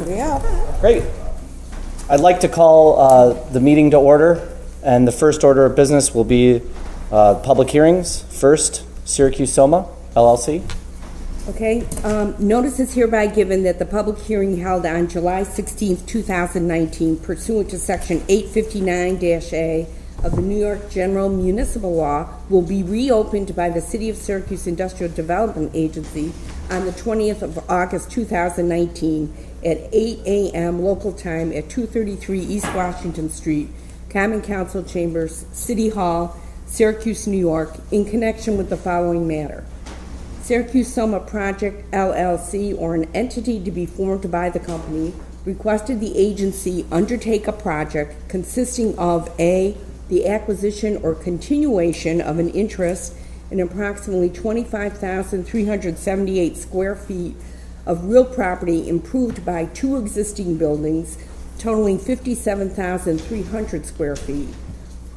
Yeah. Great. I'd like to call the meeting to order, and the first order of business will be public hearings. First, Syracuse Soma, LLC. Okay. Notice is hereby given that the public hearing held on July 16th, 2019, pursuant to Section 859-A of the New York General Municipal Law, will be reopened by the City of Syracuse Industrial Development Agency on the 20th of August, 2019, at 8 a.m. local time at 233 East Washington Street, Common Council Chambers, City Hall, Syracuse, New York, in connection with the following matter. Syracuse Soma Project, LLC, or an entity to be formed by the company, requested the agency undertake a project consisting of A, the acquisition or continuation of an interest in approximately 25,378 square feet of real property improved by two existing buildings totaling 57,300 square feet,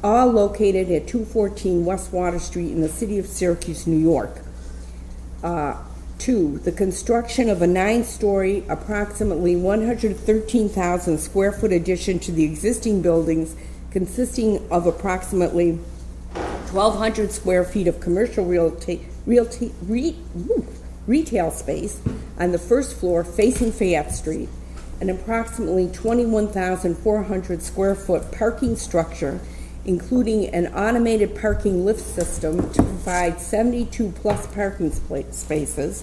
all located at 214 West Water Street in the city of Syracuse, New York. 2, the construction of a 9-story, approximately 113,000 square foot addition to the existing buildings, consisting of approximately 1,200 square feet of commercial retail space on the first floor facing Fayette Street, an approximately 21,400 square foot parking structure, including an automated parking lift system to provide 72 plus parking spaces,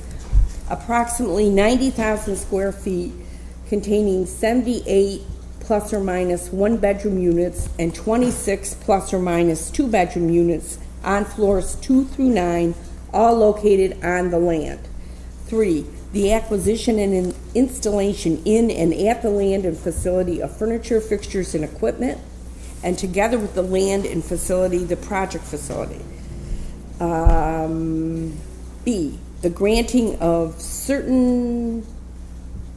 approximately 90,000 square feet containing 78 plus or minus 1-bedroom units and 26 plus or minus 2-bedroom units on floors 2 through 9, all located on the land. 3, the acquisition and installation in and at the land and facility of furniture, fixtures, and equipment, and together with the land and facility, the project facility. B, the granting of certain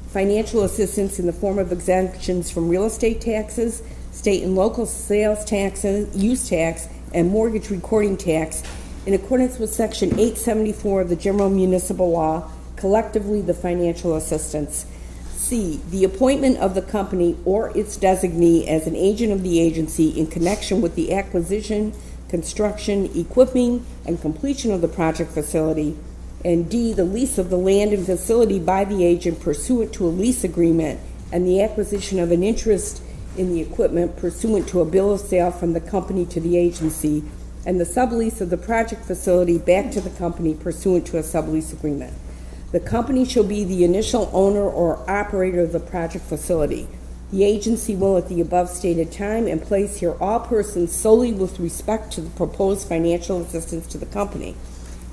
financial assistance in the form of exemptions from real estate taxes, state and local sales taxes, use tax, and mortgage recording tax in accordance with Section 874 of the General Municipal Law, collectively the financial assistance. C, the appointment of the company or its designee as an agent of the agency in connection with the acquisition, construction, equipping, and completion of the project facility. And D, the lease of the land and facility by the agent pursuant to a lease agreement and the acquisition of an interest in the equipment pursuant to a bill of sale from the company to the agency, and the sublease of the project facility back to the company pursuant to a sublease agreement. The company shall be the initial owner or operator of the project facility. The agency will, at the above stated time and place, hear all persons solely with respect to the proposed financial assistance to the company.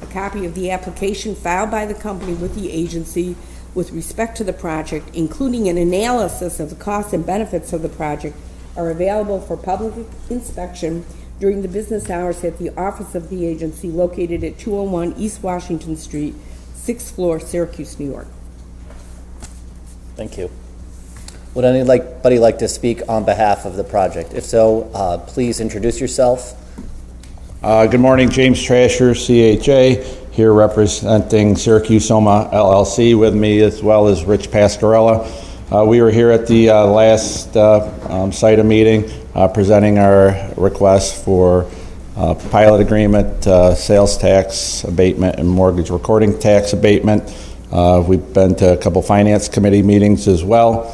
A copy of the application filed by the company with the agency with respect to the project, including an analysis of the costs and benefits of the project, are available for public inspection during the business hours at the office of the agency located at 201 East Washington Street, 6th floor, Syracuse, New York. Thank you. Would anybody like to speak on behalf of the project? If so, please introduce yourself. Good morning, James Trasher, CHA, here representing Syracuse Soma LLC, with me as well as Rich Pascarella. We were here at the last SIDA meeting presenting our request for pilot agreement, sales tax abatement, and mortgage recording tax abatement. We've been to a couple finance committee meetings as well.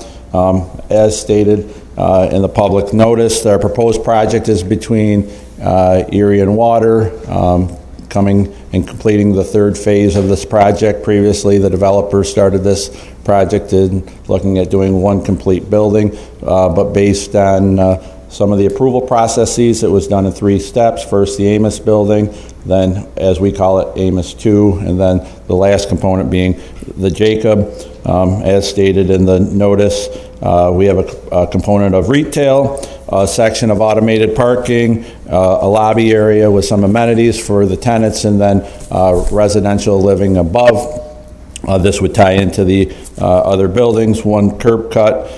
As stated in the public notice, our proposed project is between Erie and Water, coming and completing the third phase of this project. Previously, the developer started this project in looking at doing one complete building, but based on some of the approval processes, it was done in 3 steps. First, the Amos building, then, as we call it, Amos 2, and then the last component being the Jacob. As stated in the notice, we have a component of retail, a section of automated parking, a lobby area with some amenities for the tenants, and then residential living above. This would tie into the other buildings, one curb cut.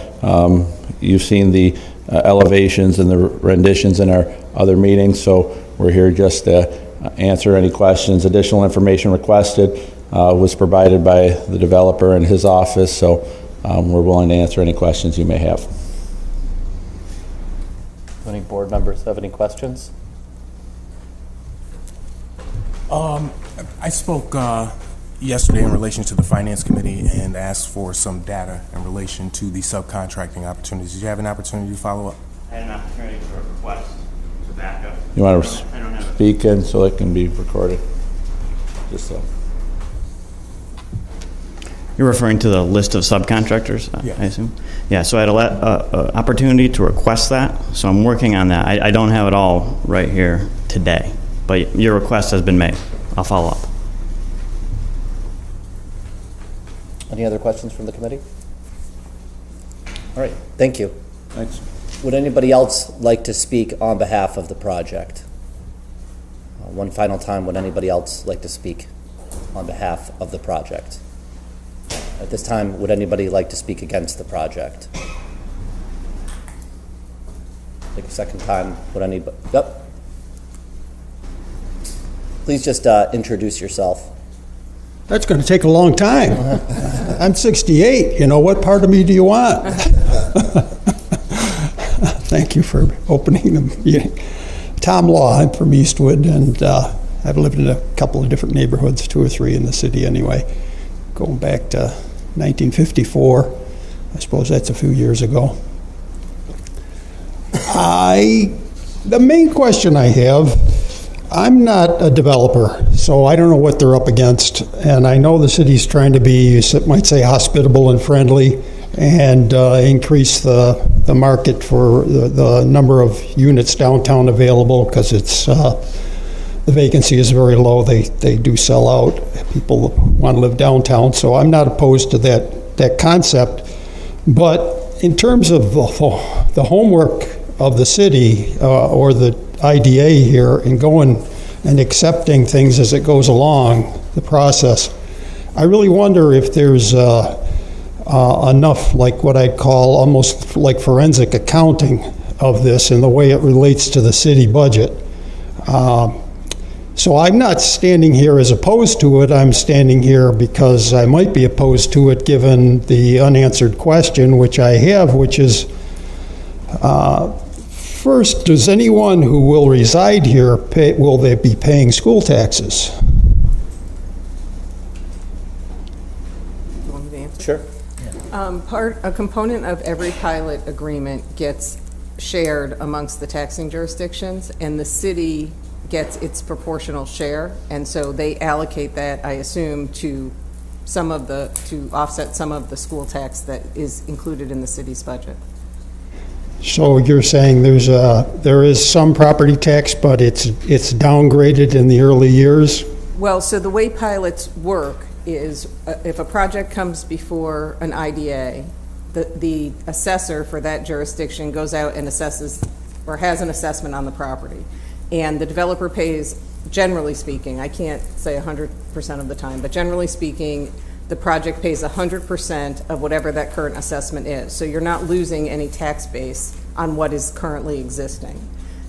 You've seen the elevations and the renditions in our other meetings, so we're here just to answer any questions. Additional information requested was provided by the developer in his office, so we're willing to answer any questions you may have. Do any board members have any questions? I spoke yesterday in relation to the Finance Committee and asked for some data in relation to the subcontracting opportunities. Did you have an opportunity to follow up? I had an opportunity for a request to back up. You want I don't have to speak in so it can be recorded? Just so. You're referring to the list of subcontractors, Yeah. I assume? Yeah, so I had a opportunity to request that, so I'm working on that. I don't have it all right here today, but your request has been made. I'll follow up. Any other questions from the committee? All right, thank you. Thanks. Would anybody else like to speak on behalf of the project? One final time, would anybody else like to speak on behalf of the project? At this time, would anybody like to speak against the project? Take a second time, would anybody? Yep. Please just introduce yourself. That's going to take a long time. I'm 68. You know, what part of me do you want? Thank you for opening the meeting. Tom Law, I'm from Eastwood, and I've lived in a couple of different neighborhoods, 2 or 3 in the city anyway, going back to 1954. I suppose that's a few years ago. The main question I have, I'm not a developer, so I don't know what they're up against. And I know the city's trying to be, you might say, hospitable and friendly and increase the market for the number of units downtown available, because it's the vacancy is very low. They do sell out. People want to live downtown, so I'm not opposed to that concept. But in terms of the homework of the city or the IDA here and going and accepting things as it goes along the process, I really wonder if there's enough, like what I'd call almost like forensic accounting of this and the way it relates to the city budget. So I'm not standing here as opposed to it. I'm standing here because I might be opposed to it given the unanswered question, which I have, which is, first, does anyone who will reside here will they be paying school taxes? You want me to answer? Sure. A component of every pilot agreement gets shared amongst the taxing jurisdictions, and the city gets its proportional share, and so they allocate that, I assume, to offset some of the school tax that is included in the city's budget. So you're saying there is some property tax, but it's downgraded in the early years? Well, so the way pilots work is if a project comes before an IDA, the assessor for that jurisdiction goes out and assesses or has an assessment on the property. And the developer pays, generally speaking, I can't say 100% of the time, but generally speaking, the project pays 100% of whatever that current assessment is. So you're not losing any tax base on what is currently existing.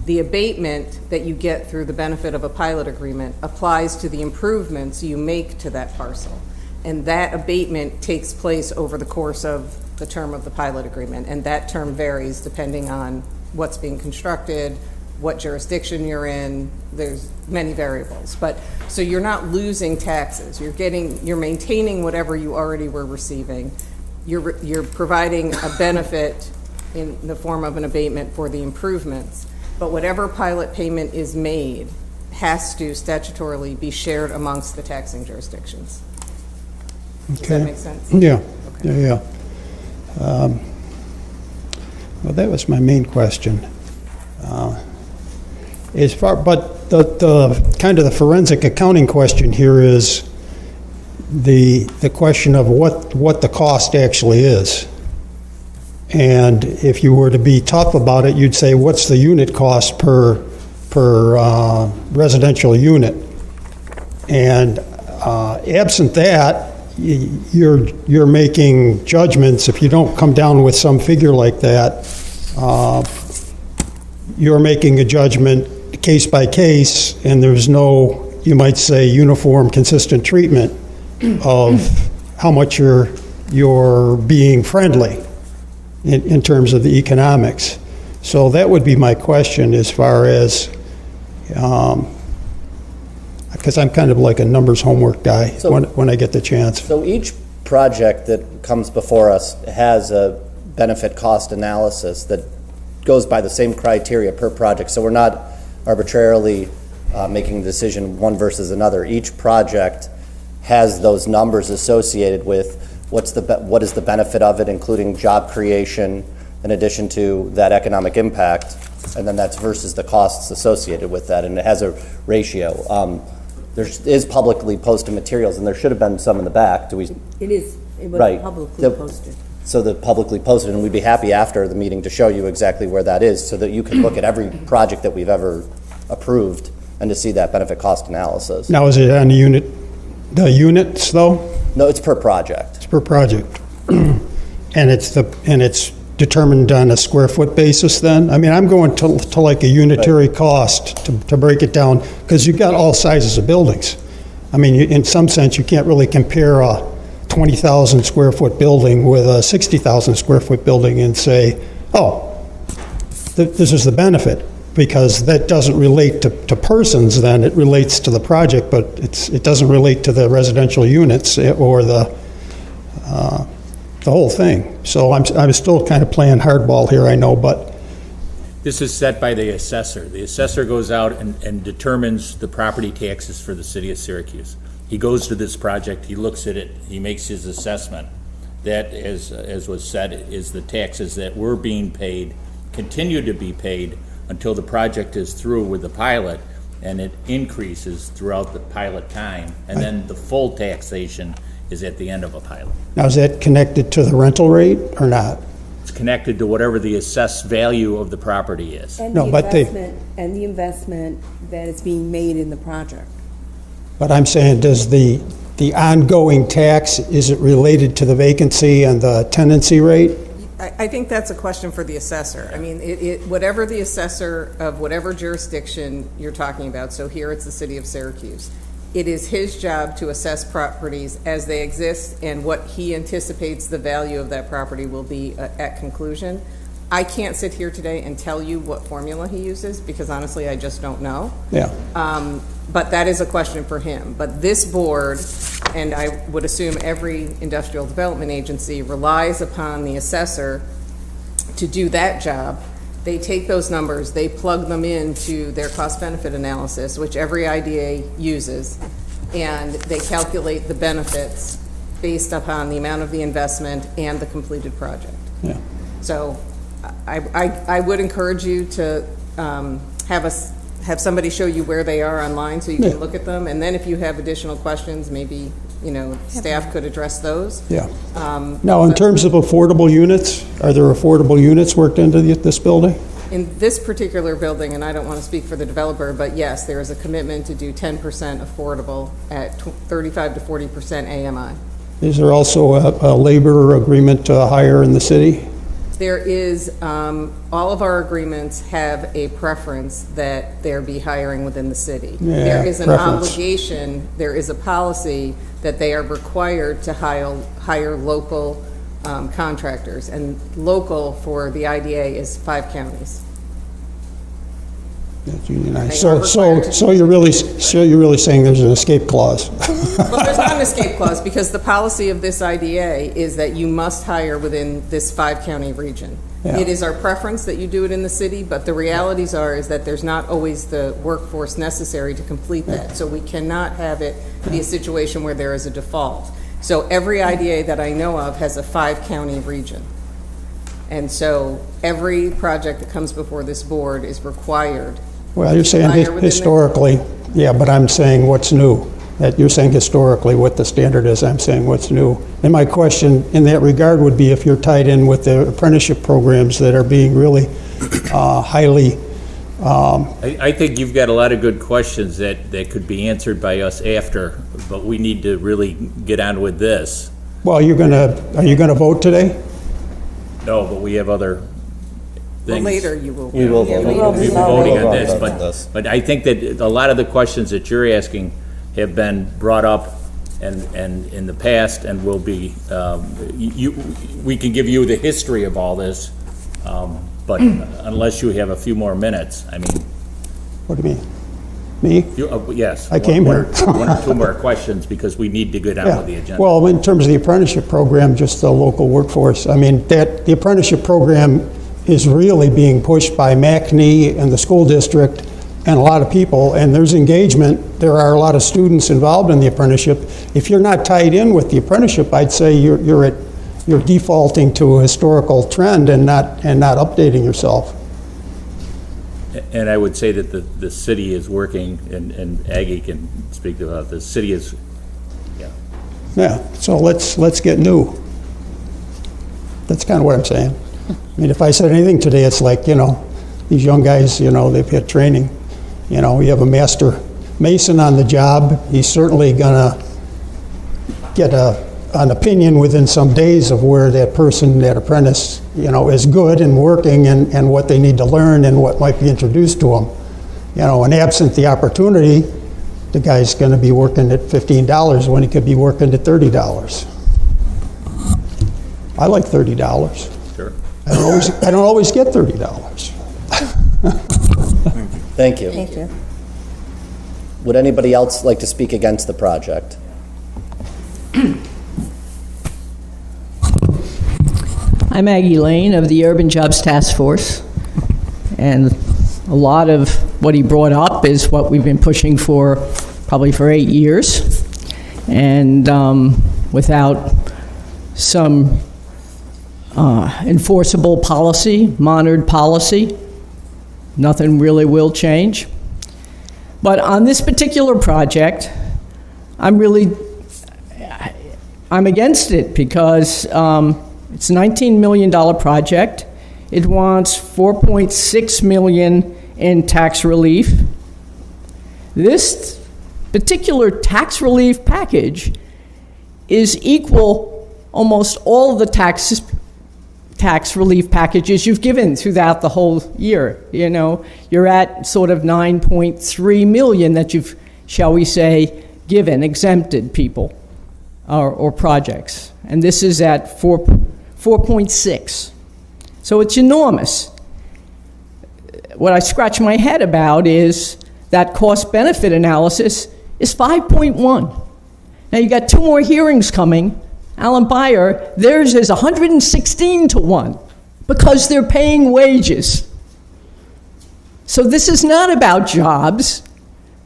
The abatement that you get through the benefit of a pilot agreement applies to the improvements you make to that parcel. And that abatement takes place over the course of the term of the pilot agreement. And that term varies depending on what's being constructed, what jurisdiction you're in. There's many variables. But so you're not losing taxes. You're maintaining whatever you already were receiving. You're providing a benefit in the form of an abatement for the improvements. But whatever pilot payment is made has to statutorily be shared amongst the taxing jurisdictions. Does that make sense? Yeah. Okay. Yeah. Well, that was my main question. But the kind of the forensic accounting question here is the question of what the cost actually is. And if you were to be tough about it, you'd say, what's the unit cost per residential unit? And absent that, you're making judgments. If you don't come down with some figure like that, you're making a judgment case by case, and there's no, you might say, uniform, consistent treatment of how much you're you're being friendly in terms of the economics. So that would be my question as far as, because I'm kind of like a numbers homework guy when I get the chance. So each project that comes before us has a benefit cost analysis that goes by the same criteria per project. So we're not arbitrarily making a decision one versus another. Each project has those numbers associated with what is the benefit of it, including job creation, in addition to that economic impact, and then that's versus the costs associated with that, and it has a ratio. There is publicly posted materials, and there should have been some in the back. Do we? It is. It was Right. publicly posted. So the publicly posted, and we'd be happy after the meeting to show you exactly where that is, so that you can look at every project that we've ever approved and to see that benefit cost analysis. Now, is it on the units though? No, it's per project. It's per project. And it's determined on a square foot basis then? I mean, I'm going to like a unitary cost to break it down, because you've got all sizes of buildings. I mean, in some sense, you can't really compare a 20,000 square foot building with a 60,000 square foot building and say, oh, this is the benefit, because that doesn't relate to persons then, it relates to the project, but it doesn't relate to the residential units or the whole thing. So I'm still kind of playing hardball here, I know, but This is set by the assessor. The assessor goes out and determines the property taxes for the city of Syracuse. He goes to this project, he looks at it, he makes his assessment. That, as was said, is the taxes that were being paid, continue to be paid until the project is through with the pilot, and it increases throughout the pilot time, and then the full taxation is at the end of a pilot. now is that connected to the rental rate or not? It's connected to whatever the assessed value of the property is. And No, the but investment that is being made in the project. But I'm saying, does the ongoing tax, is it related to the vacancy and the tenancy rate? I think that's a question for the assessor. I mean, whatever the assessor of whatever jurisdiction you're talking about, so here it's the city of Syracuse, it is his job to assess properties as they exist and what he anticipates the value of that property will be at conclusion. I can't sit here today and tell you what formula he uses, because honestly, I just don't know. Yeah. But that is a question for him. But this board, and I would assume every industrial development agency, relies upon the assessor to do that job. They take those numbers, they plug them into their cost-benefit analysis, which every IDA uses, and they calculate the benefits based upon the amount of the investment and the completed project. Yeah. So I would encourage you to have somebody show you where they are online so you can look at them, and then if you have additional questions, maybe, staff could address those. Yeah. Now, in terms of affordable units, are there affordable units worked into this building? In this particular building, and I don't want to speak for the developer, but yes, there is a commitment to do 10% affordable at 35 to 40% AMI. Is there also a labor agreement to hire in the city? There is, all of our agreements have a preference that there be hiring within the city. Yeah, There is an preference. obligation, there is a policy that they are required to hire local contractors, and local for the IDA is 5 counties. That's unionized. They are required to- So you're really saying there's an escape clause? Well, there's not an escape clause, because the policy of this IDA is that you must hire within this 5-county region. Yeah. It is our preference that you do it in the city, but the realities is that there's not always the workforce necessary to complete that. So we cannot have it be a situation where there is a default. So every IDA that I know of has a 5-county region. And so every project that comes before this board is required. Well, you're saying Hire within historically, yeah, but I'm saying what's new. That you're saying historically what the standard is, I'm saying what's new. And my question in that regard would be if you're tied in with the apprenticeship programs that are being really highly, I think you've got a lot of good questions that could be answered by us after, but we need to really get on with this. well, are you gonna vote today? No, but we have other Well, things. later you will. We will vote. We'll be voting on this, We'll vote on this. but I think that a lot of the questions that you're asking have been brought up and in the past, and will be, we can give you the history of all this, but unless you have a few more minutes, I mean. What do you mean? Me? Yes. I came here. One or two more questions, because we need to go down with the agenda. Well, in terms of the apprenticeship program, just the local workforce, I mean, that the apprenticeship program is really being pushed by MACNY and the school district and a lot of people, and there's engagement. There are a lot of students involved in the apprenticeship. If you're not tied in with the apprenticeship, I'd say you're defaulting to a historical trend and not updating yourself. And I would say that the city is working, and Aggie can speak about this, city is, Yeah, so let's get new. That's kind of what I'm saying. I mean, if I said anything today, it's like, these young guys, they've had training. You have a master mason on the job. He's certainly gonna get an opinion within some days of where that person, that apprentice, is good and working, and what they need to learn and what might be introduced to them. And absent the opportunity, the guy's going to be working at $15 when he could be working at $30. I like $30. sure. I don't always get $30. Thank you. Thank you. Would anybody else like to speak against the project? I'm Aggie Lane of the Urban Jobs Task Force, and a lot of what he brought up is what we've been pushing for probably for 8 years, and without some enforceable policy, monitored policy, nothing really will change. But on this particular project, I'm against it because it's a $19 million project. It wants $4.6 million in tax relief. This particular tax relief package is equal almost all of the tax relief packages you've given throughout the whole year. You're at sort of 9.3 million that you've, shall we say, given, exempted people or projects. And this is at 4.6. So it's enormous. What I scratch my head about is that cost-benefit analysis is 5.1. Now you got 2 more hearings coming. Alan Beyer, theirs is 116 to 1 because they're paying wages. So this is not about jobs.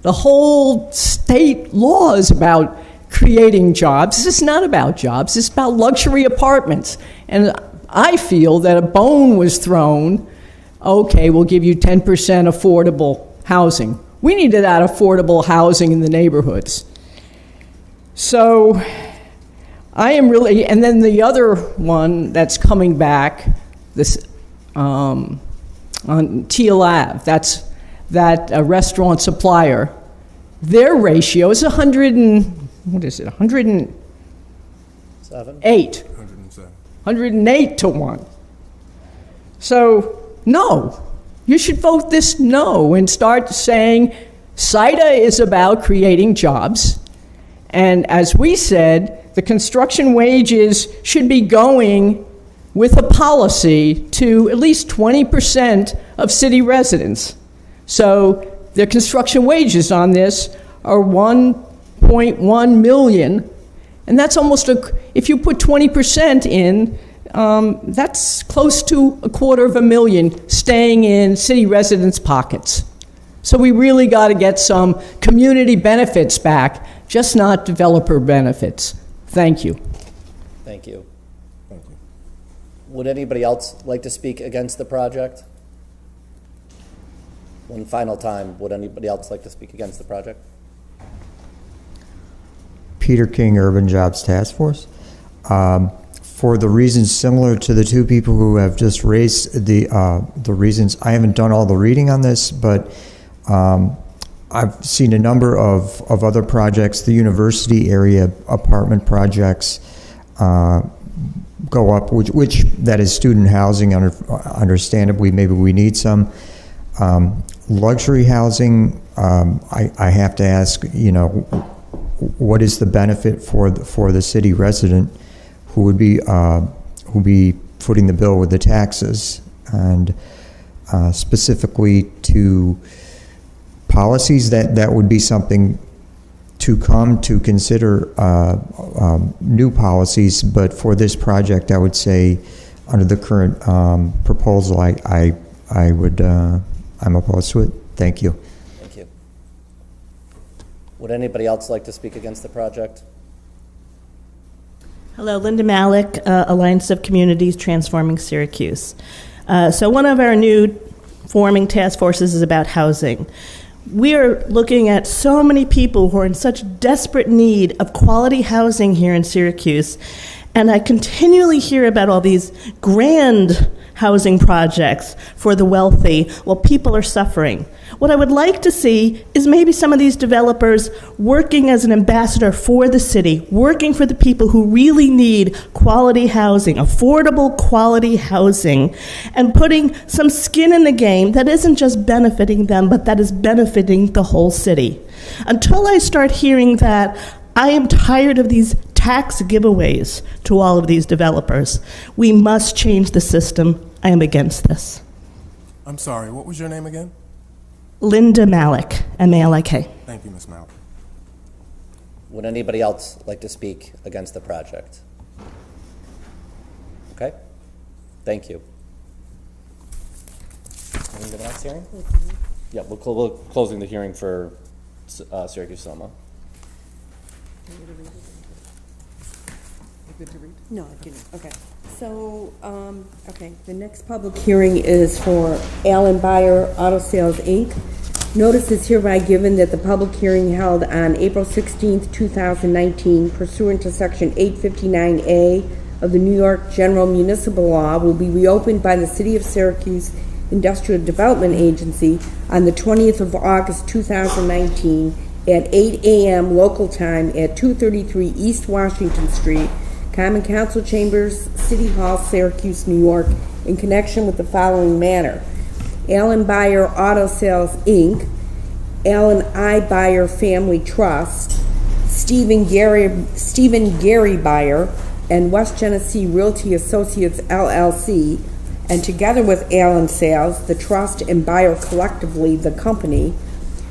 The whole state law is about creating jobs. This is not about jobs. It's about luxury apartments. And I feel that a bone was thrown. Okay, we'll give you 10% affordable housing. We needed that affordable housing in the neighborhoods. So I am really, and then the other one that's coming back, this on Teal Ave, that's that restaurant supplier. Their ratio is 108. 108 to 1. So, no. You should vote this no and start saying SIDA is about creating jobs. And as we said, the construction wages should be going with a policy to at least 20% of city residents. So the construction wages on this are 1.1 million. And that's almost if you put 20% in, that's close to $250,000 staying in city residents' pockets. So we really got to get some community benefits back, just not developer benefits. Thank you. Thank you. Would anybody else like to speak against the project? One final time, would anybody else like to speak against the project? Peter King, Urban Jobs Task Force. For the reasons similar to the 2 people who have just raised the reasons, I haven't done all the reading on this, but I've seen a number of other projects. The university area apartment projects go up, which that is student housing. Understandably, maybe we need some luxury housing. I have to ask, what is the benefit for the city resident who would be footing the bill with the taxes, and specifically to policies that would be something to come to consider new policies. But for this project, I would say under the current proposal, I'm opposed to it. Thank you. Thank you. Would anybody else like to speak against the project? Hello, Linda Malik, Alliance of Communities Transforming Syracuse. So one of our new forming task forces is about housing. We are looking at so many people who are in such desperate need of quality housing here in Syracuse, and I continually hear about all these grand housing projects for the wealthy while people are suffering. What I would like to see is maybe some of these developers working as an ambassador for the city, working for the people who really need quality housing, affordable quality housing, and putting some skin in the game that isn't just benefiting them, but that is benefiting the whole city. Until I start hearing that, I am tired of these tax giveaways to all of these developers. We must change the system. I am against this. I'm sorry, what was your name again? Linda Malik, M-A-L-I-K. Thank you, Ms. Malik. Would anybody else like to speak against the project? Okay, thank you. Moving to the next hearing? Yeah, we're closing the hearing for Syracuse Soma. No, I didn't. Okay. So, okay, the next public hearing is for Allen Buyer Auto Sales, Inc. Notice is hereby given that the public hearing held on April 16th, 2019, pursuant to Section 859A of the New York General Municipal Law, will be reopened by the City of Syracuse Industrial Development Agency on the 20th of August, 2019, at 8 a.m. local time at 233 East Washington Street, Common Council Chambers, City Hall, Syracuse, New York, in connection with the following matter. Allen Buyer Auto Sales, Inc., Allen I. Buyer Family Trust, Stephen Gary Buyer, and West Genesee Realty Associates, LLC, and together with Allen Sales, the trust, and Buyer collectively, the company,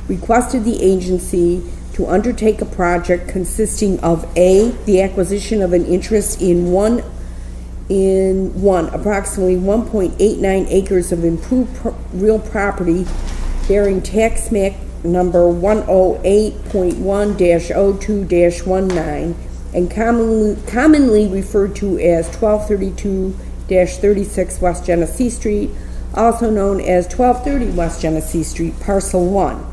requested the agency to undertake a project consisting of A, the acquisition of an interest in approximately 1.89 acres of improved real property bearing tax map number 108.1-02-19 and commonly referred to as 1232-36 West Genesee Street, also known as 1230 West Genesee Street, Parcel 1.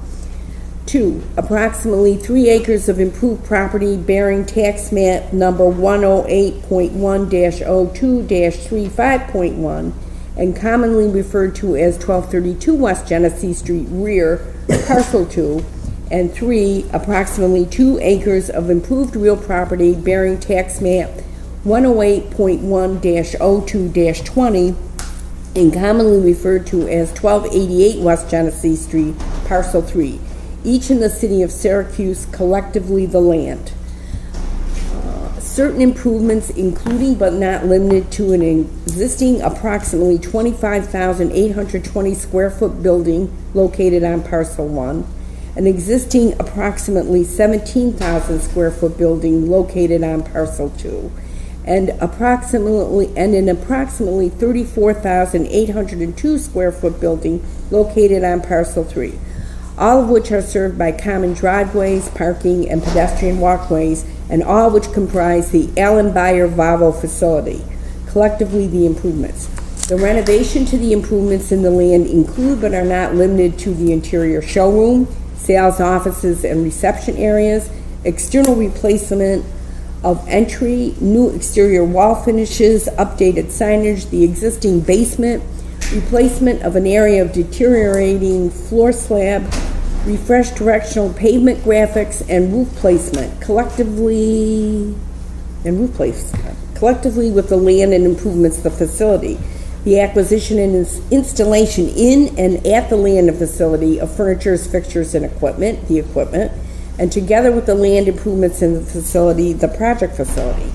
2, approximately 3 acres of improved property bearing tax map number 108.1-02-35.1 and commonly referred to as 1232 West Genesee Street rear, Parcel 2. And 3, approximately 2 acres of improved real property bearing tax map 108.1-02-20 and commonly referred to as 1288 West Genesee Street, Parcel 3. Each in the city of Syracuse, collectively the land. Certain improvements, including but not limited to an existing approximately 25,820 square foot building located on Parcel 1, an existing approximately 17,000 square foot building located on Parcel 2, and an approximately 34,802 square foot building located on Parcel 3. All of which are served by common driveways, parking, and pedestrian walkways, and all which comprise the Allen Buyer Volvo facility, collectively the improvements. The renovation to the improvements in the land include but are not limited to the interior showroom, sales offices and reception areas, external replacement of entry, new exterior wall finishes, updated signage, the existing basement, replacement of an area of deteriorating floor slab, refreshed directional pavement graphics, and roof placement, collectively with the land and improvements of the facility. The acquisition and installation in and at the land and facility of furnitures, fixtures, and equipment, and and together with the land improvements in the facility, the project facility.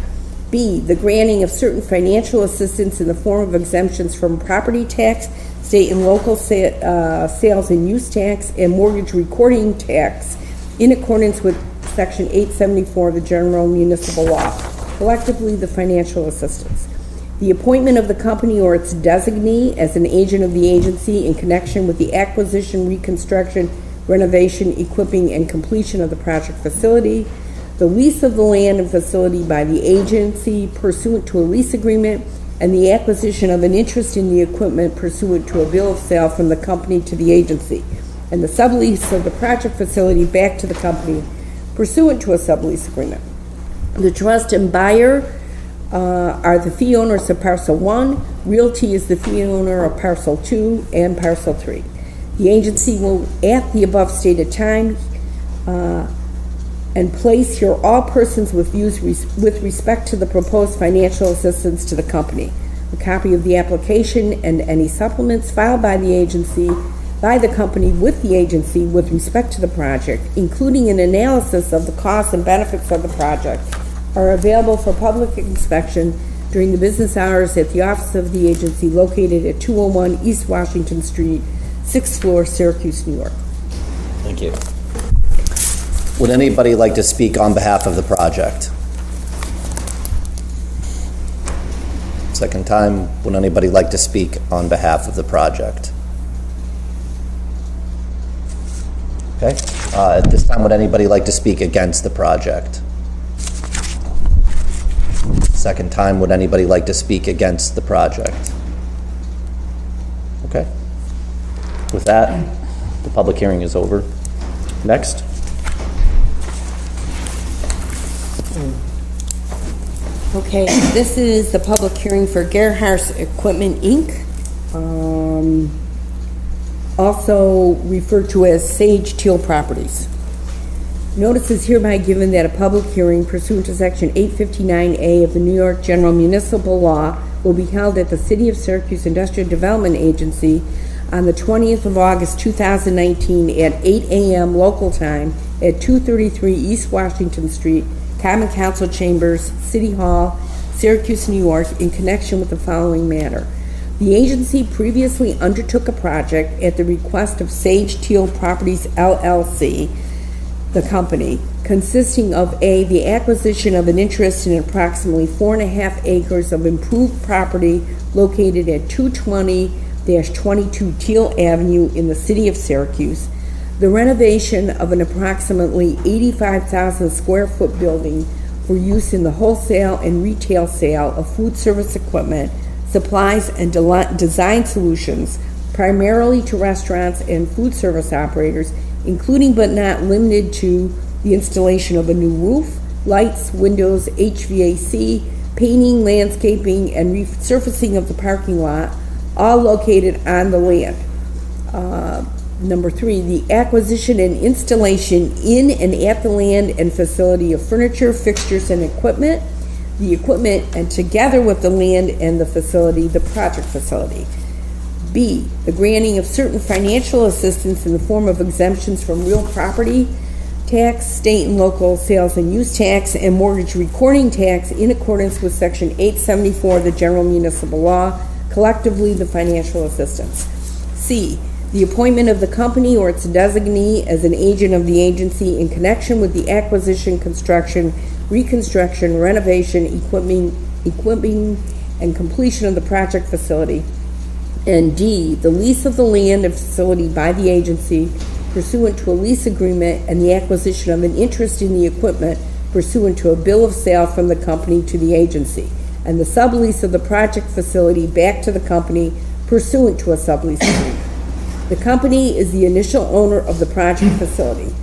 B, the granting of certain financial assistance in the form of exemptions from property tax, state and local sales and use tax, and mortgage recording tax in accordance with Section 874 of the General Municipal Law, collectively the financial assistance. The appointment of the company or its designee as an agent of the agency in connection with the acquisition, reconstruction, renovation, equipping, and completion of the project facility. The lease of the land and facility by the agency pursuant to a lease agreement, and the acquisition of an interest in the equipment pursuant to a bill of sale from the company to the agency, and the sublease of the project facility back to the company pursuant to a sublease agreement. The trust and buyer are the fee owners of Parcel 1, Realty is the fee owner of Parcel 2 and Parcel 3. The agency will, at the above stated time and place, hear all persons with views with respect to the proposed financial assistance to the company. A copy of the application and any supplements filed by the company with the agency with respect to the project, including an analysis of the costs and benefits of the project, are available for public inspection during the business hours at the office of the agency located at 201 East Washington Street, 6th floor, Syracuse, New York. Thank you. Would anybody like to speak on behalf of the project? Second time, would anybody like to speak on behalf of the project? Okay. At this time, would anybody like to speak against the project? Second time, would anybody like to speak against the project? Okay. With that, the public hearing is over. Next. Okay, this is the public hearing for Gerhardt Equipment, Inc., also referred to as Sage Teal Properties. Notice is hereby given that a public hearing pursuant to Section 859A of the New York General Municipal Law will be held at the City of Syracuse Industrial Development Agency on the 20th of August 2019 at 8 a.m. local time at 233 East Washington Street, Common Council Chambers, City Hall, Syracuse, New York, in connection with the following matter. The agency previously undertook a project at the request of Sage Teal Properties, LLC, the company, consisting of A, the acquisition of an interest in approximately 4.5 acres of improved property located at 220-22 Teal Avenue in the city of Syracuse, the renovation of an approximately 85,000 square foot building for use in the wholesale and retail sale of food service equipment, supplies, and design solutions, primarily to restaurants and food service operators, including but not limited to the installation of a new roof, lights, windows, HVAC, painting, landscaping, and resurfacing of the parking lot, all located on the land. Number 3, the acquisition and installation in and at the land and facility of furniture, fixtures, and equipment, the equipment, and together with the land and the facility, the project facility. B, the granting of certain financial assistance in the form of exemptions from real property tax, state and local sales and use tax, and mortgage recording tax in accordance with Section 874 of the General Municipal Law, collectively the financial assistance. C, the appointment of the company or its designee as an agent of the agency in connection with the acquisition, construction, reconstruction, renovation, equipping, and completion of the project facility. And D, the lease of the land and facility by the agency pursuant to a lease agreement and the acquisition of an interest in the equipment pursuant to a bill of sale from the company to the agency, and the sublease of the project facility back to the company pursuant to a sublease agreement. The company is the initial owner of the project facility.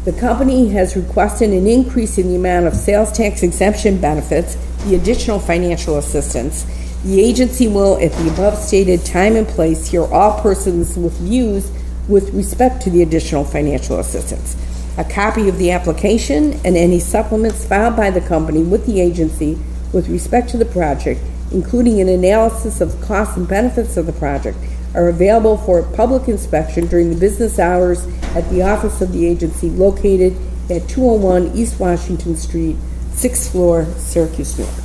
The company has requested an increase in the amount of sales tax exemption benefits, the additional financial assistance. The agency will, at the above stated time and place, hear all persons with views with respect to the additional financial assistance. A copy of the application and any supplements filed by the company with the agency with respect to the project, including an analysis of the costs and benefits of the project, are available for public inspection during the business hours at the office of the agency located at 201 East Washington Street, 6th floor, Syracuse, New York.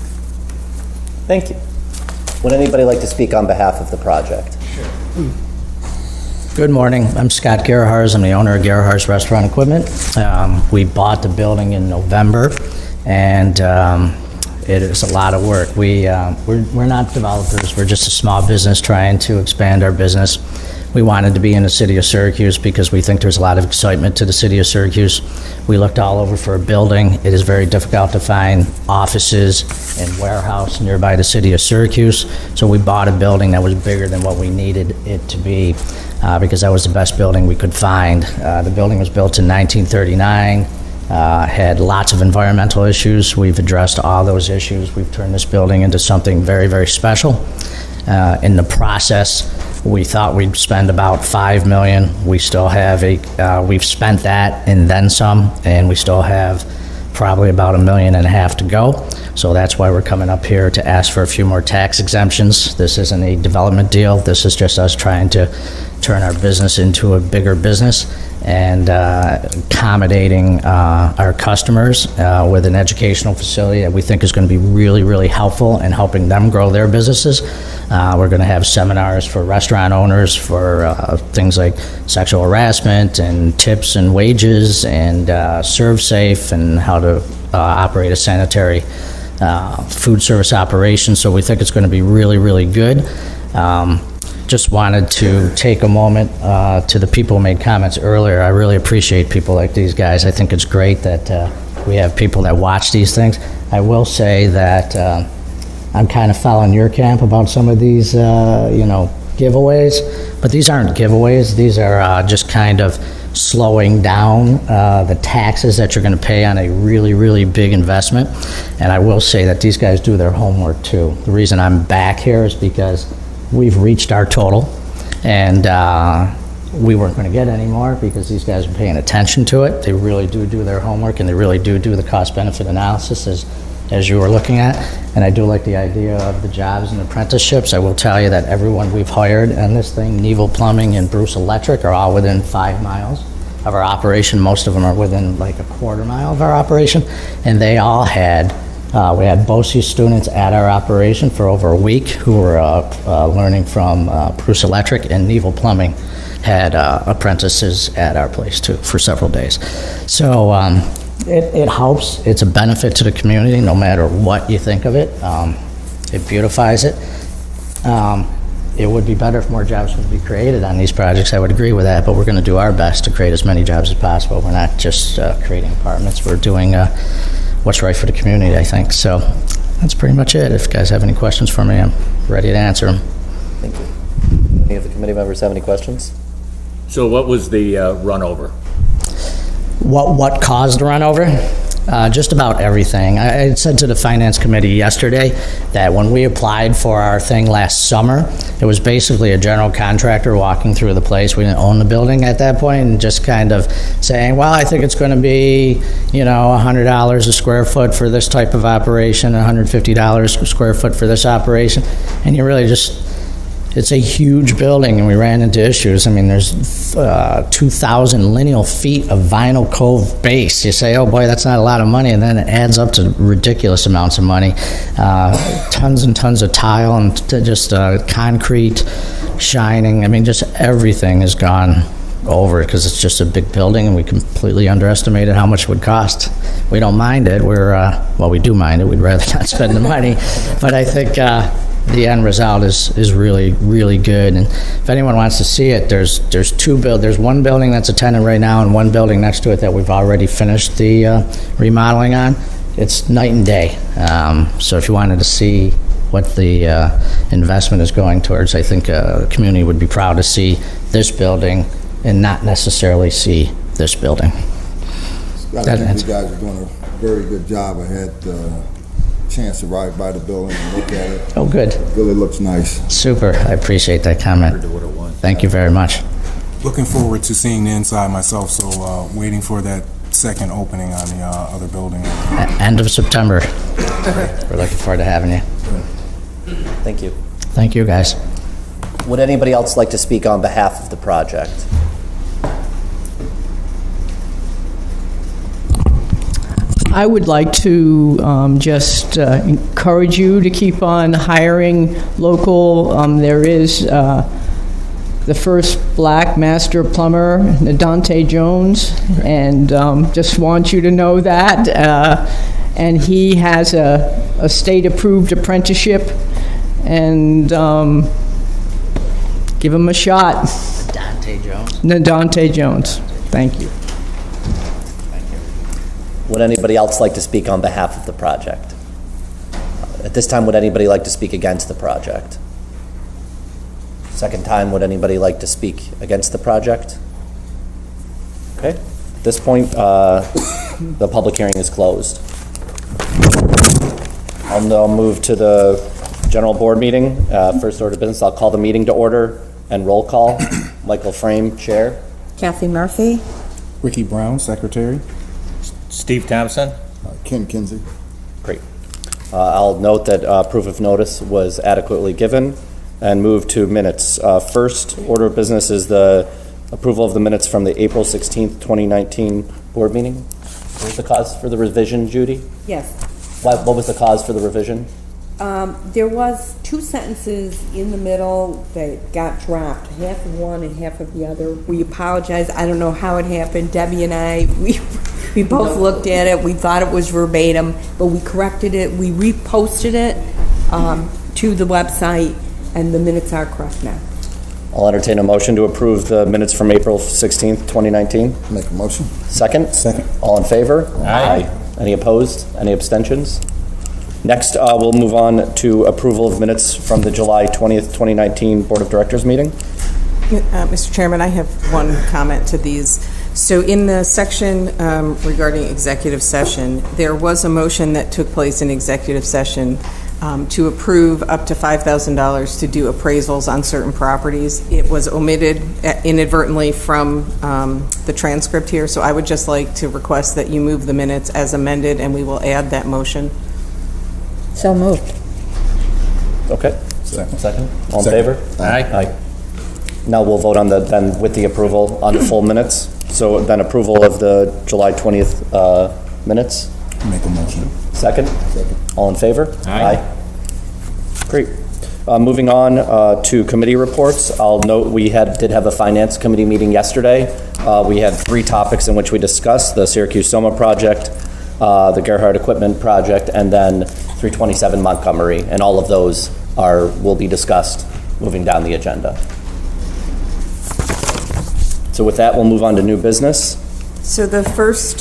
Thank you. Would anybody like to speak on behalf of the project? Good morning. I'm Scott Gerhards. I'm the owner of Gerhards Restaurant Equipment. We bought the building in November, and it is a lot of work. We're not developers. We're just a small business trying to expand our business. We wanted to be in the city of Syracuse because we think there's a lot of excitement to the city of Syracuse. We looked all over for a building. It is very difficult to find offices and warehouse nearby the city of Syracuse. So we bought a building that was bigger than what we needed it to be because that was the best building we could find. The building was built in 1939, had lots of environmental issues. We've addressed all those issues. We've turned this building into something very, very special. In the process, we thought we'd spend about $5 million. We still have we've spent that and then some, and we still have probably about $1.5 million to go. So that's why we're coming up here to ask for a few more tax exemptions. This isn't a development deal. This is just us trying to turn our business into a bigger business and accommodating our customers with an educational facility that we think is going to be really, really helpful in helping them grow their businesses. We're going to have seminars for restaurant owners for things like sexual harassment and tips and wages and serve safe and how to operate a sanitary food service operation. So we think it's going to be really, really good. Just wanted to take a moment to the people who made comments earlier. I really appreciate people like these guys. I think it's great that we have people that watch these things. I will say that I'm kind of following your camp about some of these, giveaways, but these aren't giveaways. These are just kind of slowing down the taxes that you're going to pay on a really, really big investment. And I will say that these guys do their homework too. The reason I'm back here is because we've reached our total, and we weren't going to get any more because these guys are paying attention to it. They really do their homework, and they really do the cost-benefit analysis as you were looking at. And I do like the idea of the jobs and apprenticeships. I will tell you that everyone we've hired on this thing, Neville Plumbing and Bruce Electric, are all within 5 miles of our operation. Most of them are within like a quarter mile of our operation, and they all had we had BOCES students at our operation for over a week who were learning from Bruce Electric, and Neville Plumbing had apprentices at our place too for several days. So it helps. It's a benefit to the community no matter what you think of it. It beautifies it. It would be better if more jobs would be created on these projects. I would agree with that, but we're going to do our best to create as many jobs as possible. We're not just creating apartments. We're doing what's right for the community, I think. So that's pretty much it. If you guys have any questions for me, I'm ready to answer them. Thank you. Any of the committee members have any questions? So what was the runover? What caused the runover? Just about everything. I said to the Finance Committee yesterday that when we applied for our thing last summer, it was basically a general contractor walking through the place. We didn't own the building at that point, and just kind of saying, well, I think it's going to be, $100 a square foot for this type of operation, $150 a square foot for this operation. And you really just, it's a huge building, and we ran into issues. I mean, there's 2,000 lineal feet of vinyl cove base. You say, oh boy, that's not a lot of money, and then it adds up to ridiculous amounts of money. Tons and tons of tile and just concrete shining. I mean, just everything has gone over because it's just a big building, and we completely underestimated how much it would cost. We don't mind it. We do mind it. We'd rather not spend the money, but I think the end result is really, really good. And if anyone wants to see it, there's one building that's a tenant right now and one building next to it that we've already finished the remodeling on. It's night and day. So if you wanted to see what the investment is going towards, I think the community would be proud to see this building and not necessarily see this building. I think you guys are doing a very good job. I had chance to ride by the building and look at it. Oh, good. It really looks nice. Super. I appreciate that comment. Thank you very much. Looking forward to seeing the inside myself, so waiting for that second opening on the other building. End of September. We're looking forward to having you. Thank you. Thank you, guys. Would anybody else like to speak on behalf of the project? I would like to just encourage you to keep on hiring local. There is the first black master plumber, Nadante Jones, and just want you to know that. And he has a state-approved apprenticeship, and give him a shot. Nadante Jones. Thank you. Would anybody else like to speak on behalf of the project? At this time, would anybody like to speak against the project? Second time, would anybody like to speak against the project? Okay. At this point, the public hearing is closed. I'll now move to the general board meeting. First order of business, I'll call the meeting to order and roll call. Michael Frame, chair. Kathy Murphy. Ricky Brown, secretary. Steve Thompson? Ken Kinsey. Great. I'll note that proof of notice was adequately given and move to minutes. First order of business is the approval of the minutes from the April 16th, 2019 board meeting. What was the cause for the revision, Judy? Yes. What was the cause for the revision? There was 2 sentences in the middle that got dropped, half of one and half of the other. We apologize. I don't know how it happened. Debbie and I, we both looked at it. We thought it was verbatim, but we corrected it. We reposted it to the website, and the minutes are correct now. I'll entertain a motion to approve the minutes from April 16th, 2019. Make a motion. Second? Second. All in favor? Aye. Any opposed? Any abstentions? Next, we'll move on to approval of minutes from the July 20th, 2019 Board of Directors meeting. Mr. Chairman, I have one comment to these. So in the section regarding executive session, there was a motion that took place in executive session to approve up to $5,000 to do appraisals on certain properties. It was omitted inadvertently from the transcript here, so I would just like to request that you move the minutes as amended, and we will add that motion. So moved. Okay. Second. All in favor? Aye. Now we'll vote on then with the approval on the full minutes. So then approval of the July 20th minutes. Make a motion. Second. All in favor? Aye. Great. Moving on to committee reports. I'll note we did have a finance committee meeting yesterday. We had 3 topics in which we discussed: the Syracuse Soma project, the Gerhard Equipment project, and then 327 Montgomery, and all of those will be discussed moving down the agenda. So with that, we'll move on to new business. So the first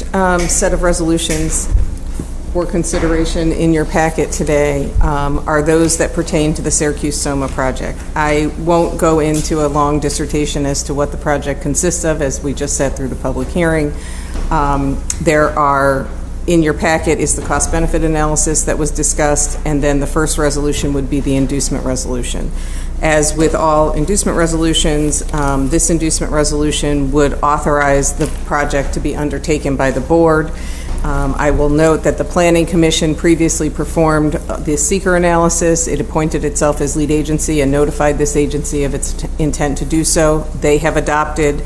set of resolutions for consideration in your packet today are those that pertain to the Syracuse Soma project. I won't go into a long dissertation as to what the project consists of, as we just sat through the public hearing. In your packet is the cost-benefit analysis that was discussed, and then the first resolution would be the inducement resolution. As with all inducement resolutions, this inducement resolution would authorize the project to be undertaken by the board. I will note that the Planning Commission previously performed the seeker analysis. It appointed itself as lead agency and notified this agency of its intent to do so. They have adopted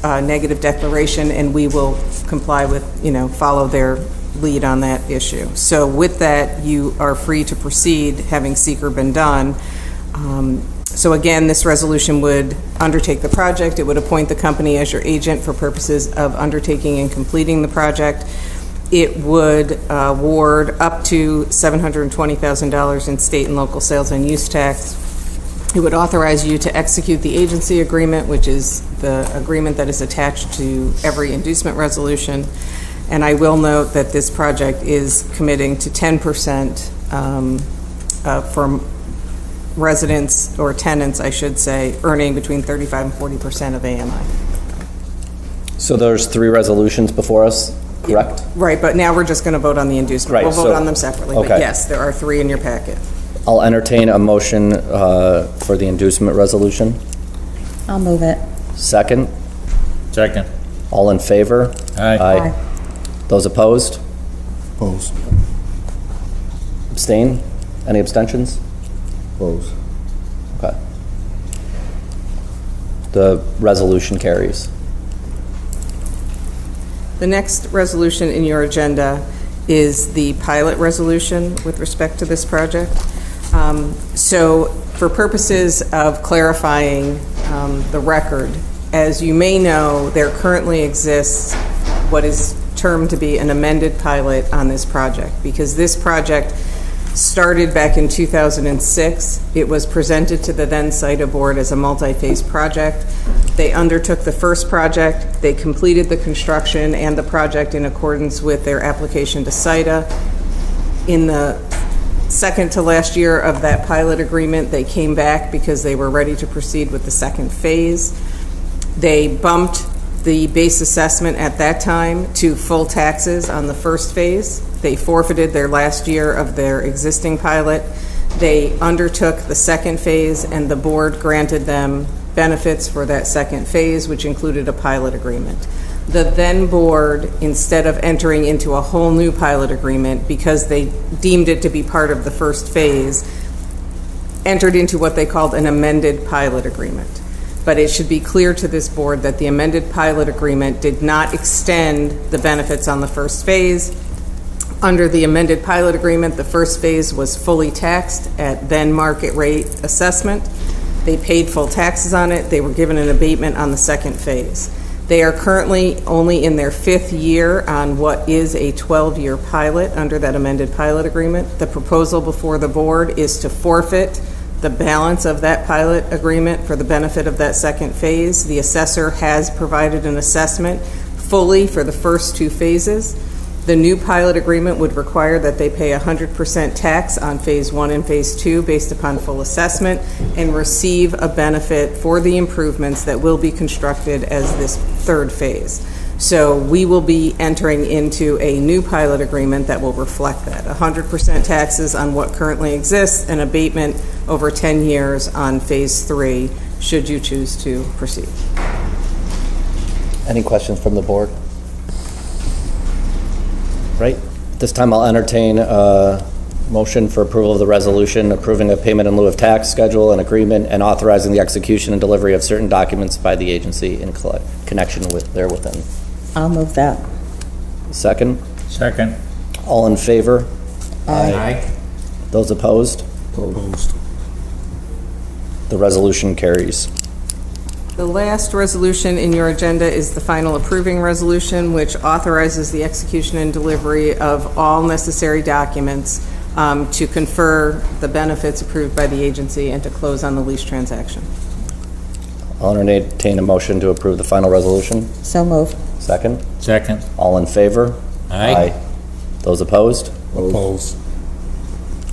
a negative declaration, and we will comply with, follow their lead on that issue. So with that, you are free to proceed, having seeker been done. So again, this resolution would undertake the project. It would appoint the company as your agent for purposes of undertaking and completing the project. It would award up to $720,000 in state and local sales and use tax. It would authorize you to execute the agency agreement, which is the agreement that is attached to every inducement resolution. And I will note that this project is committing to 10% for residents, or tenants, I should say, earning between 35 and 40% of AMI. So there's 3 resolutions before us, correct? Right, but now we're just going to vote on the inducement. Right, We'll vote so- on them separately. okay. But yes, there are 3 in your packet. I'll entertain a motion for the inducement resolution. I'll move it. Second. Second. All in favor? Aye. Those opposed? Opposed. Abstain? Any abstentions? Opposed. Okay. The resolution carries. The next resolution in your agenda is the pilot resolution with respect to this project. So for purposes of clarifying the record, as you may know, there currently exists what is termed to be an amended pilot on this project, because this project started back in 2006. It was presented to the then SIDA board as a multi-phase project. They undertook the first project. They completed the construction and the project in accordance with their application to SIDA. In the second to last year of that pilot agreement, they came back because they were ready to proceed with the second phase. They bumped the base assessment at that time to full taxes on the first phase. They forfeited their last year of their existing pilot. They undertook the second phase, and the board granted them benefits for that second phase, which included a pilot agreement. The then board, instead of entering into a whole new pilot agreement because they deemed it to be part of the first phase, entered into what they called an amended pilot agreement. But it should be clear to this board that the amended pilot agreement did not extend the benefits on the first phase. Under the amended pilot agreement, the first phase was fully taxed at then market rate assessment. They paid full taxes on it. They were given an abatement on the second phase. They are currently only in their 5th year on what is a 12-year pilot under that amended pilot agreement. The proposal before the board is to forfeit the balance of that pilot agreement for the benefit of that second phase. The assessor has provided an assessment fully for the first 2 phases. The new pilot agreement would require that they pay 100% tax on phase 1 and phase 2 based upon full assessment and receive a benefit for the improvements that will be constructed as this third phase. So we will be entering into a new pilot agreement that will reflect that. 100% taxes on what currently exists, and abatement over 10 years on phase 3 should you choose to proceed. Any questions from the board? Right. This time I'll entertain a motion for approval of the resolution approving a payment in lieu of tax schedule and agreement and authorizing the execution and delivery of certain documents by the agency in connection with therewithin. I'll move that. Second? Second. All in favor? Aye. Those opposed? Opposed. The resolution carries. The last resolution in your agenda is the final approving resolution, which authorizes the execution and delivery of all necessary documents to confer the benefits approved by the agency and to close on the lease transaction. I'll entertain a motion to approve the final resolution. So moved. Second? Second. All in favor? Aye. Those opposed? Opposed.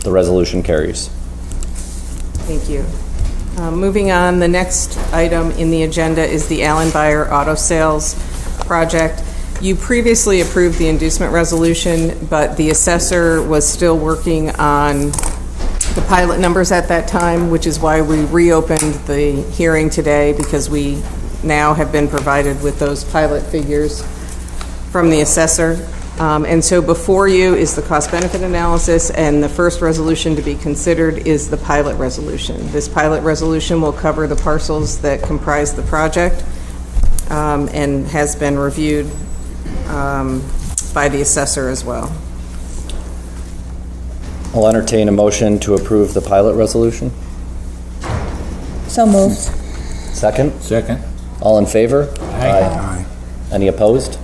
The resolution carries. Thank you. Moving on, the next item in the agenda is the Allen Buyer Auto Sales project. You previously approved the inducement resolution, but the assessor was still working on the pilot numbers at that time, which is why we reopened the hearing today, because we now have been provided with those pilot figures from the assessor. And so before you is the cost-benefit analysis, and the first resolution to be considered is the pilot resolution. This pilot resolution will cover the parcels that comprise the project and has been reviewed by the assessor as well. I'll entertain a motion to approve the pilot resolution. So moved. Second? Second. All in favor? Aye. Any opposed?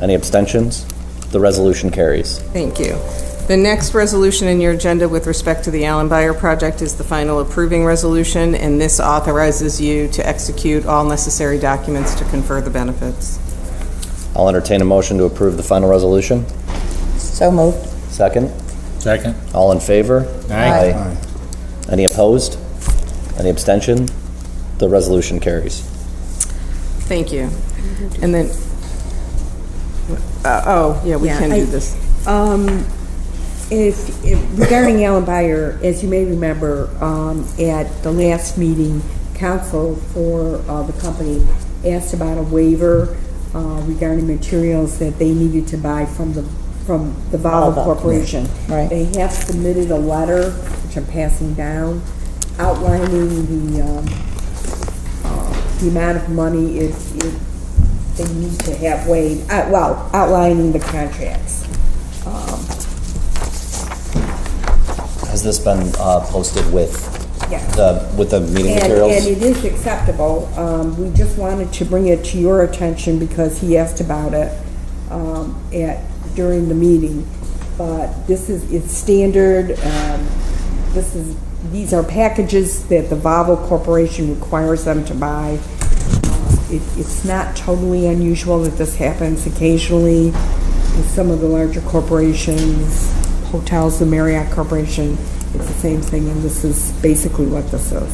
Any abstentions? The resolution carries. Thank you. The next resolution in your agenda with respect to the Allen Buyer project is the final approving resolution, and this authorizes you to execute all necessary documents to confer the benefits. I'll entertain a motion to approve the final resolution. So moved. Second? Second. All in favor? Aye. Aye. Any opposed? Any abstention? The resolution carries. Thank you. And then, we can do this. If regarding Allen Buyer, as you may remember, at the last meeting, counsel for the company asked about a waiver regarding materials that they needed to buy from the Volvo Corporation. Right. They have submitted a letter, which I'm passing down, outlining the amount of money it they need to have weighed, outlining the contracts. Has this been posted with Yes. with the meeting materials? And it is acceptable. We just wanted to bring it to your attention because he asked about it during the meeting. But it's standard. These are packages that the Volvo Corporation requires them to buy. It's not totally unusual that this happens occasionally with some of the larger corporations, hotels, the Marriott Corporation. It's the same thing, and this is basically what this is.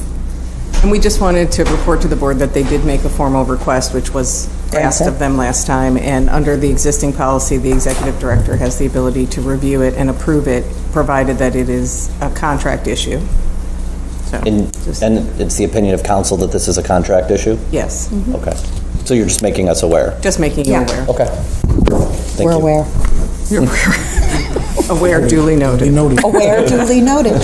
And we just wanted to report to the board that they did make a formal request, which was asked of them last time, and under the existing policy, the executive director has the ability to review it and approve it, provided that it is a contract issue. So, And it's the opinion of council that this is a contract issue? yes, Okay. So you're just making us aware? just making you aware. Okay. Thank We're you. aware. You're aware, duly noted. Aware, duly noted.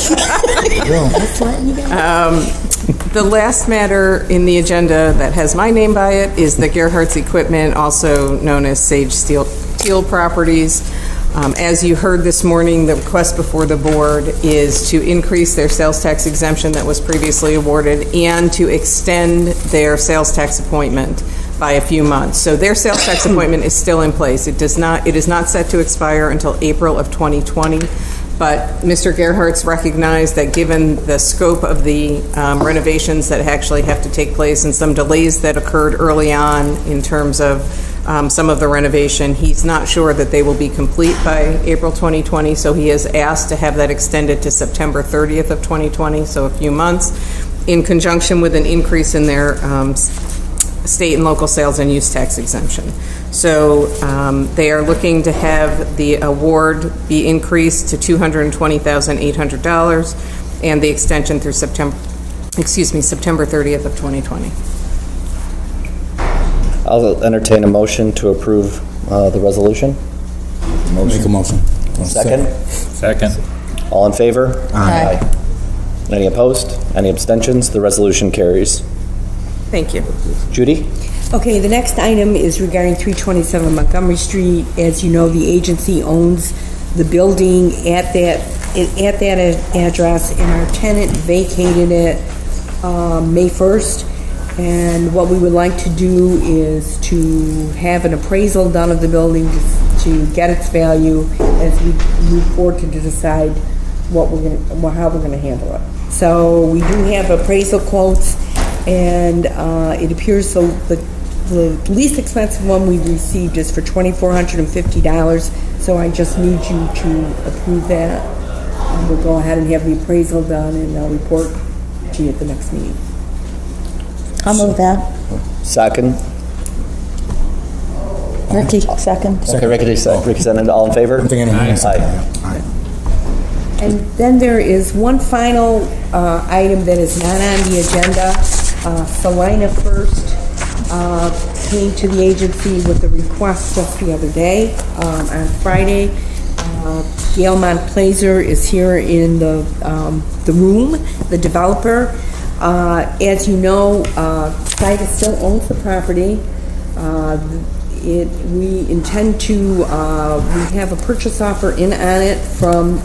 The last matter in the agenda that has my name by it is the Gerhardt's Equipment, also known as Sage Steel Properties. As you heard this morning, the request before the board is to increase their sales tax exemption that was previously awarded and to extend their sales tax appointment by a few months. So their sales tax appointment is still in place. It is not set to expire until April of 2020. But Mr. Gerhardt's recognized that given the scope of the renovations that actually have to take place and some delays that occurred early on in terms of some of the renovation, he's not sure that they will be complete by April 2020, so he has asked to have that extended to September 30th of 2020, so a few months, in conjunction with an increase in their state and local sales and use tax exemption. So they are looking to have the award be increased to $220,800 and the extension through September 30th of 2020. I'll entertain a motion to approve the resolution. Make a motion. Second? Second. All in favor? Aye. Any opposed? Any abstentions? The resolution carries. Thank you. Judy? Okay, the next item is regarding 327 Montgomery Street. As you know, the agency owns the building at that address, and our tenant vacated it May 1st. And what we would like to do is to have an appraisal done of the building to get its value as we move forward to decide how we're going to handle it. So we do have appraisal quotes, and it appears the least expensive one we received is for $2,450. So I just need you to approve that. And we'll go ahead and have the appraisal done, and I'll report to you at the next meeting. I'll move that. Second? Ricky, second. Okay, Ricky seconded. All in favor? Aye. And then there is one final item that is not on the agenda. Salina First came to the agency with a request just the other day, on Friday. Gail Montplaisir is here in the room, the developer. As you know, SIDA still owns the property. We intend to, we have a purchase offer in on it from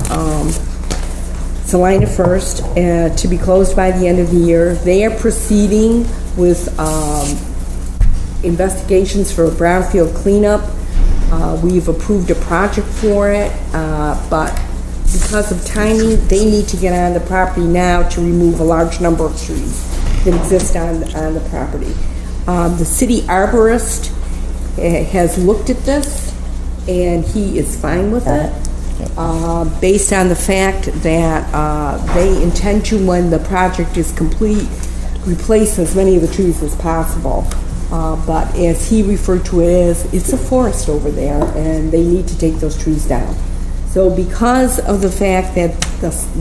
Salina First to be closed by the end of the year. They are proceeding with investigations for a brownfield cleanup. We've approved a project for it, but because of timing, they need to get on the property now to remove a large number of trees that exist on the property. The city arborist has looked at this, and he is fine with it, based on the fact that they intend to, when the project is complete, replace as many of the trees as possible. But as he referred to it as, it's a forest over there, and they need to take those trees down. So because of the fact that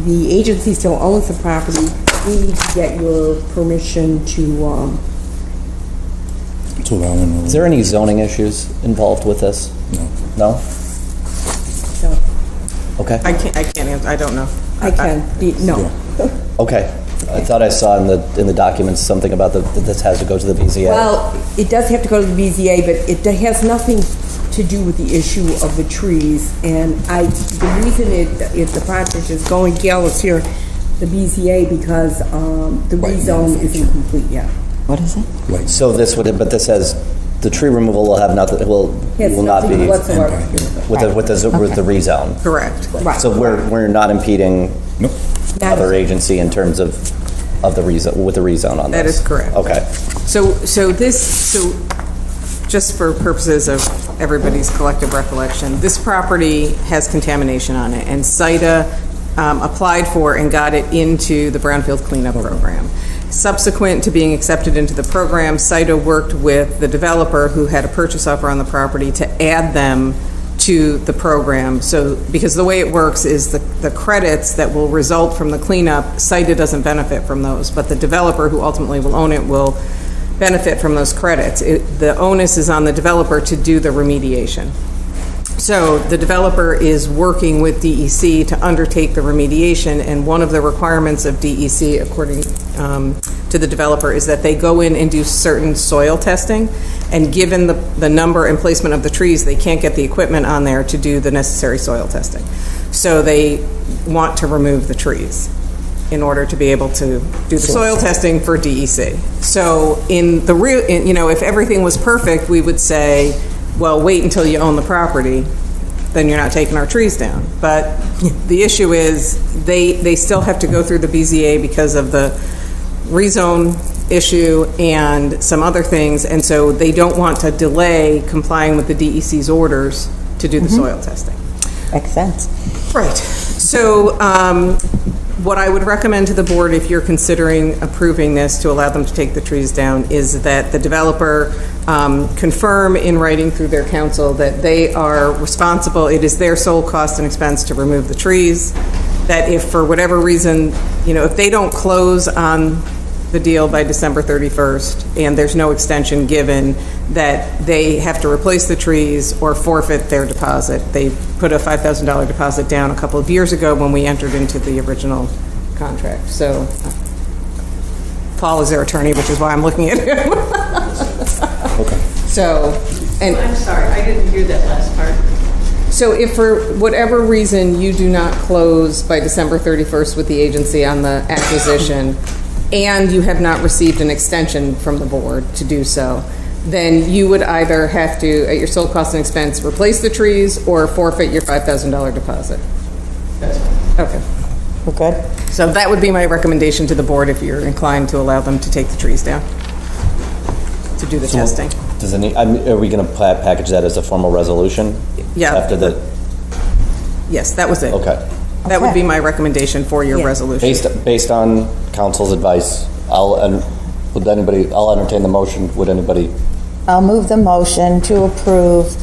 the agency still owns the property, we need to get your permission to Is there any zoning issues involved with this? No? No. Okay. I can't answer. I don't know. I can. No. Okay. I thought I saw in the documents something about that this has to go to the BZA. Well, it does have to go to the BZA, but it has nothing to do with the issue of the trees. And the reason the project is going, Gail is here, the BZA, because the rezone isn't complete yet. What is it? So this would, but this has, the tree removal will have nothing, will not be with whatsoever. the rezone. Correct. Right. So we're not impeding other agency in terms of the rezone, with the rezone on this? That is correct. Okay. So just for purposes of everybody's collective recollection, this property has contamination on it, and SIDA applied for and got it into the brownfield cleanup program. Subsequent to being accepted into the program, SIDA worked with the developer who had a purchase offer on the property to add them to the program. So, because the way it works is the credits that will result from the cleanup, SIDA doesn't benefit from those, but the developer who ultimately will own it will benefit from those credits. The onus is on the developer to do the remediation. So the developer is working with DEC to undertake the remediation, and one of the requirements of DEC, according to the developer, is that they go in and do certain soil testing, and given the number and placement of the trees, they can't get the equipment on there to do the necessary soil testing. So they want to remove the trees in order to be able to do the soil testing for DEC. So if everything was perfect, we would say, well, wait until you own the property, then you're not taking our trees down. But the issue is they still have to go through the BZA because of the rezone issue and some other things, and so they don't want to delay complying with the DEC's orders to do the soil testing. Makes sense. Right. So what I would recommend to the board, if you're considering approving this to allow them to take the trees down, is that the developer confirm in writing through their counsel that they are responsible, it is their sole cost and expense to remove the trees, that if for whatever reason, if they don't close on the deal by December 31st and there's no extension given, that they have to replace the trees or forfeit their deposit. They put a $5,000 deposit down a couple of years ago when we entered into the original contract. So Paul is their attorney, which is why I'm looking at him. Okay. I'm sorry, I didn't hear that last part. So if for whatever reason you do not close by December 31st with the agency on the acquisition, and you have not received an extension from the board to do so, then you would either have to, at your sole cost and expense, replace the trees or forfeit your $5,000 deposit. Okay. We're good? So that would be my recommendation to the board if you're inclined to allow them to take the trees down to do the testing. Are we going to package that as a formal resolution? Yeah. After the... Yes, that was it. Okay. That would be my recommendation for your resolution. Based on council's advice, I'll entertain the motion. Would anybody? I'll move the motion to approve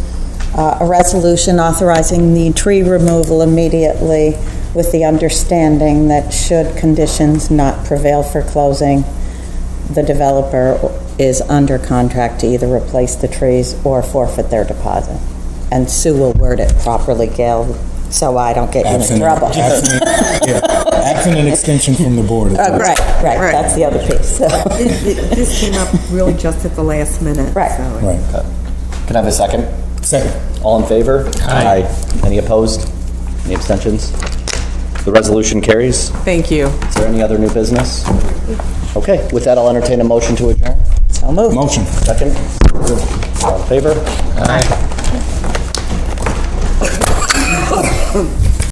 a resolution authorizing the tree removal immediately, with the understanding that should conditions not prevail for closing, the developer is under contract to either replace the trees or forfeit their deposit. And Sue will word it properly, Gail, so I don't get you in trouble. Absent an extension from the board. Right, that's the other piece. So. This came up really just at the last minute. Right. So. Right. Can I have a second? Second. All in favor? Aye. Any opposed? Any abstentions? The resolution carries. Thank you. Is there any other new business? Okay, with that, I'll entertain a motion to adjourn. So moved. Motion. Second. All in favor? Aye.